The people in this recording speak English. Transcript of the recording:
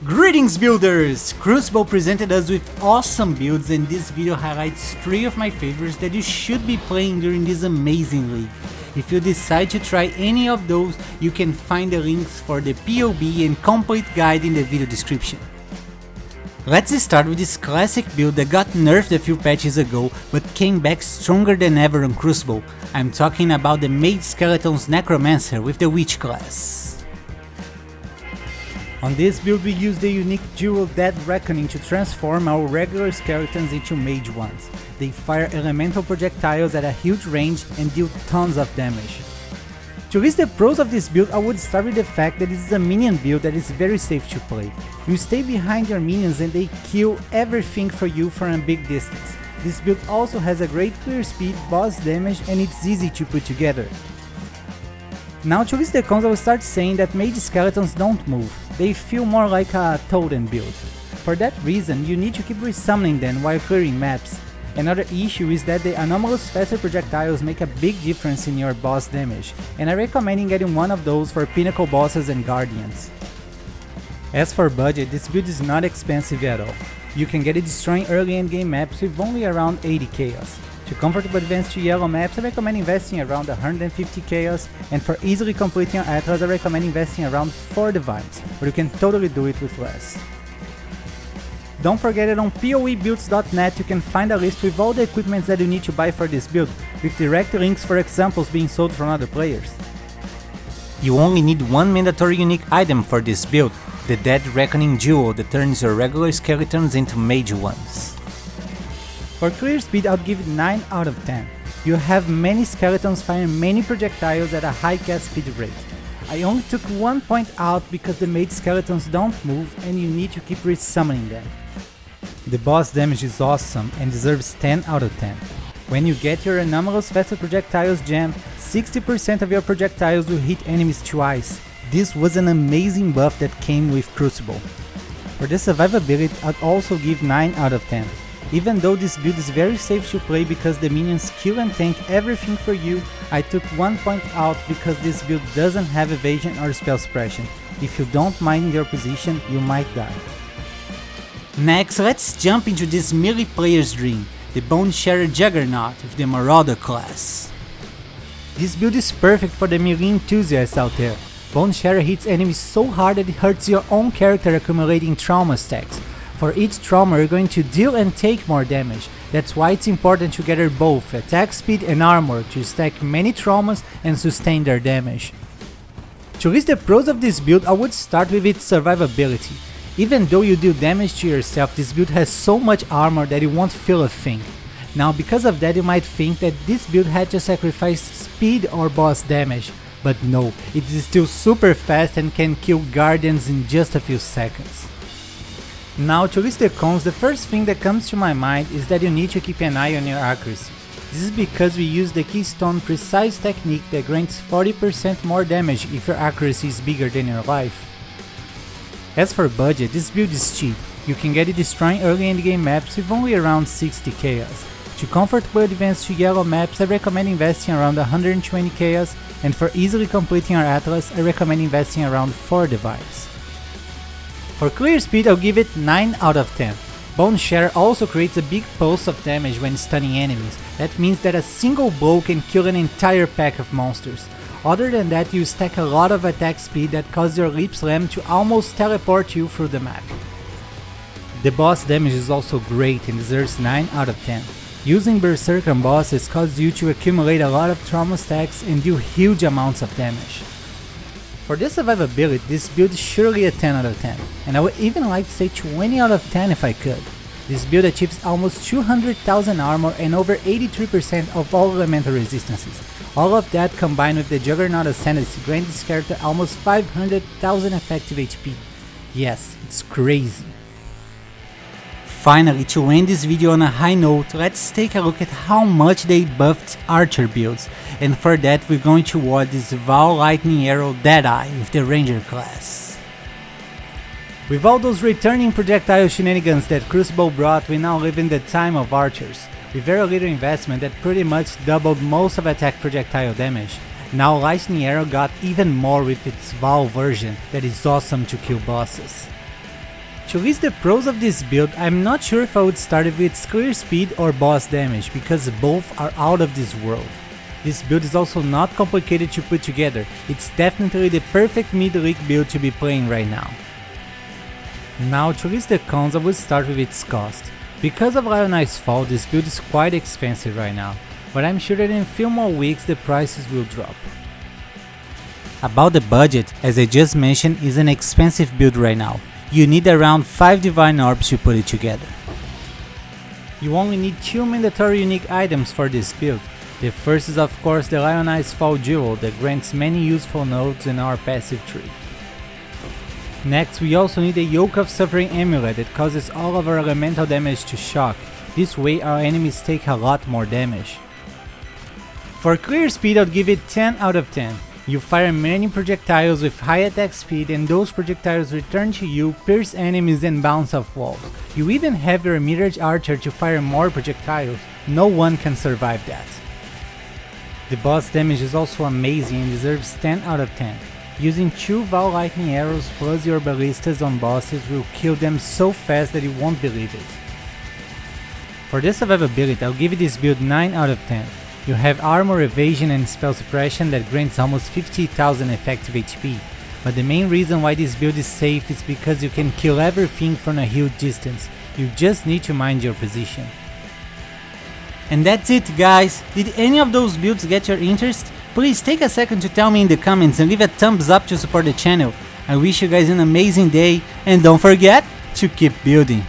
Greetings builders! Crucible presented us with awesome builds, and this video highlights 3 of my favorites that you should be playing during this amazing league. If you decide to try any of those, you can find the links for the PoE and complete guide in the video description. Let's start with this classic build that got nerfed a few patches ago but came back stronger than ever on Crucible. I'm talking about the Mage Skeleton's Necromancer with the Witch class. On this build we use the unique dual Dead Reckoning to transform our regular skeletons into mage ones. They fire elemental projectiles at a huge range and deal tons of damage. To list the pros of this build, I would start with the fact that this is a minion build that is very safe to play. You stay behind your minions and they kill everything for you from a big distance. This build also has a great clear speed, boss damage, and it's easy to put together. Now to list the cons, I will start saying that mage skeletons don't move. They feel more like a totem build. For that reason, you need to keep resummoning them while clearing maps. Another issue is that the anomalous faster projectiles make a big difference in your boss damage, and I recommend getting one of those for pinnacle bosses and guardians. As for budget, this build is not expensive at all. You can get it destroying early endgame maps with only around 80 chaos. To comfortable advance to yellow maps, I recommend investing around 150 chaos, and for easily completing your Atlas, I recommend investing around 4 divines, but you can totally do it with less. Don't forget that on PoEbuilds.net you can find a list with all the equipment that you need to buy for this build, with direct links for examples being sold from other players. You only need one mandatory unique item for this build, the Dead Reckoning Duel that turns your regular skeletons into mage ones. For clear speed, I'd give it 9 out of 10. You have many skeletons firing many projectiles at a high cast speed rate. I only took 1 point out because the mage skeletons don't move and you need to keep resummoning them. The boss damage is awesome and deserves 10 out of 10. When you get your anomalous faster projectiles gem, 60% of your projectiles will hit enemies twice. This was an amazing buff that came with Crucible. For the survivability, I'd also give 9 out of 10. Even though this build is very safe to play because the minions kill and tank everything for you, I took 1 point out because this build doesn't have evasion or spell suppression. If you don't mind your position, you might die. Next, let's jump into this melee player's dream, the Boneshatter Juggernaut with the Marauder class. This build is perfect for the melee enthusiasts out there. Boneshatter hits enemies so hard that it hurts your own character, accumulating trauma stacks. For each trauma you're going to deal and take more damage. That's why it's important to gather both attack speed and armor to stack many traumas and sustain their damage. To list the pros of this build, I would start with its survivability. Even though you deal damage to yourself, this build has so much armor that you won't feel a thing. Now because of that you might think that this build had to sacrifice speed or boss damage, but no, it is still super fast and can kill guardians in just a few seconds. Now to list the cons, the first thing that comes to my mind is that you need to keep an eye on your accuracy. This is because we use the Keystone Precise technique that grants 40% more damage if your accuracy is bigger than your life. As for budget, this build is cheap. You can get it destroying early endgame maps with only around 60 chaos. To comfortably advance to yellow maps, I recommend investing around 120 chaos, and for easily completing your Atlas, I recommend investing around 4 divines. For clear speed, I'll give it 9 out of 10. Boneshatter also creates a big pulse of damage when stunning enemies. That means that a single blow can kill an entire pack of monsters. Other than that, you stack a lot of attack speed that causes your Leap Slam to almost teleport you through the map. The boss damage is also great and deserves 9 out of 10. Using Berserker on bosses causes you to accumulate a lot of trauma stacks and deal huge amounts of damage. For the survivability, this build is surely a 10 out of 10, and I would even like to say 20 out of 10 if I could. This build achieves almost 200,000 armor and over 83% of all elemental resistances. All of that combined with the Juggernaut Ascendancy grants this character almost 500,000 effective HP. Yes, it's crazy. Finally, to end this video on a high note, let's take a look at how much they buffed archer builds, and for that we're going to watch this Val Lightning Arrow Deadeye with the Ranger class. With all those returning projectile shenanigans that Crucible brought, we now live in the time of archers. With very little investment that pretty much doubled most of attack projectile damage. Now Lightning Arrow got even more with its Val version that is awesome to kill bosses. To list the pros of this build, I'm not sure if I would start with its clear speed or boss damage, because both are out of this world. This build is also not complicated to put together, it's definitely the perfect mid-league build to be playing right now. Now to list the cons, I will start with its cost. Because of Lionel's fall, this build is quite expensive right now, but I'm sure that in a few more weeks the prices will drop. About the budget, as I just mentioned, is an expensive build right now. You need around 5 Divine Orbs to put it together. You only need 2 mandatory unique items for this build. The first is of course the Lionel's Fall Jewel that grants many useful nodes in our passive tree. Next, we also need a Yoke of Suffering Amulet that causes all of our elemental damage to shock. This way our enemies take a lot more damage. For clear speed, I'd give it 10 out of 10. You fire many projectiles with high attack speed and those projectiles return to you, pierce enemies and bounce off walls. You even have your Mirage Archer to fire more projectiles, no one can survive that. The boss damage is also amazing and deserves 10 out of 10. Using 2 Val Lightning Arrows plus your ballistas on bosses will kill them so fast that you won't believe it. For the survivability, I'll give this build 9 out of 10. You have armor evasion and spell suppression that grants almost 50,000 effective HP, but the main reason why this build is safe is because you can kill everything from a huge distance, you just need to mind your position. And that's it guys, did any of those builds get your interest? Please take a second to tell me in the comments and leave a thumbs up to support the channel. I wish you guys an amazing day and don't forget to keep building.